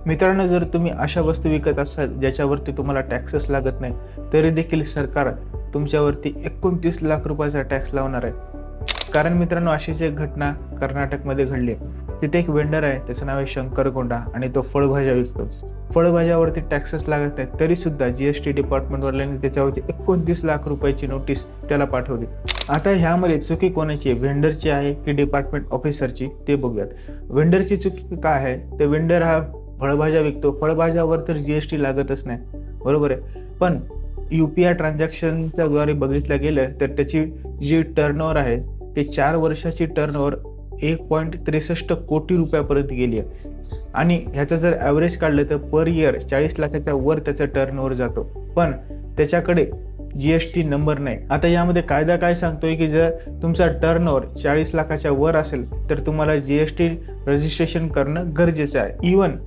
मित्रांनो, जर तुम्ही अशा वस्तू विकत असाल ज्याच्यावरती तुम्हाला टॅक्सेस लागत नाही, तरी देखील सरकार तुमच्यावरती 29 लाख रुपयाचा टॅक्स लावणार आहे. कारण मित्रांनो, अशीच एक घटना कर्नाटकमध्ये घडली आहे. तिथे एक वेंडर आहे, त्याचं नाव आहे शंकर गोंडा आणि तो फळभाज्या विकतो. फळभाज्यावरती टॅक्सेस लागत नाही तरी सुद्धा जीएसटी डिपार्टमेंटवाल्यांनी त्याच्यावरती 29 लाख रुपयाची नोटीस त्याला पाठवली. आता ह्यामध्ये चुकी कोणाची आहे, वेंडरची आहे की डिपार्टमेंट ऑफिसरची, ते बघूयात. वेंडरची चुकी काय आहे, तर वेंडर हा फळभाज्या विकतो, फळभाज्यावर तर जीएसटी लागतच नाही, बरोबर आहे. पण UPI ट्रान्झॅक्शनच्या द्वारे बघितलं गेलं तर त्याची जी टर्नओव्हर आहे ते 4 वर्षाची टर्नओव्हर 1.63 कोटी रुपयापर्यंत गेली आहे. आणि ह्याचं जर ॲव्हरेज काढलं तर पर इयर 40 लाखाच्या वर त्याचा टर्नओव्हर जातो, पण त्याच्याकडे जीएसटी नंबर नाही. आता यामध्ये कायदा काय सांगतोय की जर तुमचा टर्नओव्हर 40 लाखाच्या वर असेल तर तुम्हाला जीएसटी रजिस्ट्रेशन करणं गरजेचं आहे. इवन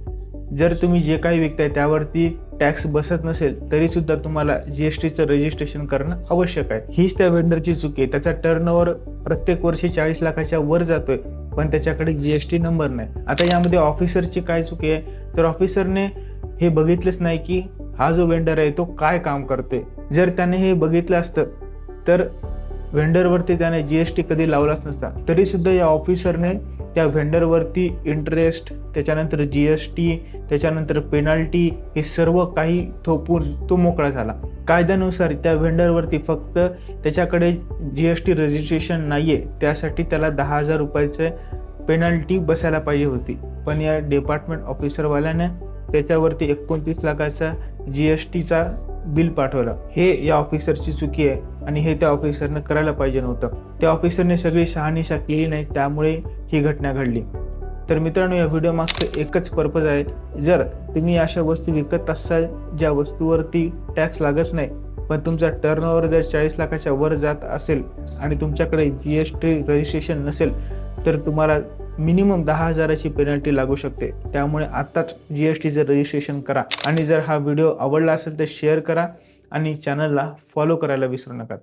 जर तुम्ही जे काही विकताय त्यावरती टॅक्स बसत नसेल तरी सुद्धा तुम्हाला जीएसटीचं रजिस्ट्रेशन करणं आवश्यक आहे. हीच त्या वेंडरची चुकी आहे. त्याचा टर्नओव्हर प्रत्येक वर्षी 40 लाखाच्या वर जातोय, पण त्याच्याकडे जीएसटी नंबर नाही. आता यामध्ये ऑफिसरची काय चुकी आहे, तर ऑफिसरने हे बघितलंच नाही की हा जो वेंडर आहे तो काय काम करतोय. जर त्याने हे बघितलं असतं तर व्हेंडरवरती त्याने जीएसटी कधी लावलाच नसता. तरी सुद्धा या ऑफिसरने त्या व्हेंडरवरती इंटरेस्ट, त्याच्यानंतर जीएसटी, त्याच्यानंतर पेनल्टी हे सर्व काही थोपून तो मोकळा झाला. कायद्यानुसार त्या व्हेंडरवरती फक्त त्याच्याकडे जीएसटी रजिस्ट्रेशन नाहीये त्यासाठी त्याला 10,000 रुपयाचे पेनल्टी बसायला पाहिजे होती, पण या डिपार्टमेंट ऑफिसरवाल्याने त्याच्यावरती 29 लाखाचा जीएसटीचा बिल पाठवलं. हे या ऑफिसरची चुकी आहे आणि हे त्या ऑफिसरनं करायला पाहिजे नव्हतं. त्या ऑफिसरने सगळी शहानिशा केली नाही, त्यामुळे ही घटना घडली. तर मित्रांनो, या व्हिडिओ मागचं एकच पर्पज आहे, जर तुम्ही अशा वस्तू विकत असाल ज्या वस्तूवरती टॅक्स लागत नाही, पण तुमचा टर्नओव्हर जर 40 लाखाच्या वर जात असेल आणि तुमच्याकडे जीएसटी रजिस्ट्रेशन नसेल तर तुम्हाला मिनिमम 10,000ची पेनल्टी लागू शकते. त्यामुळे आत्ताच जीएसटीचं रजिस्ट्रेशन करा. आणि जर हा व्हिडिओ आवडला असेल तर शेअर करा आणि चॅनलला फॉलो करायला विसरू नका.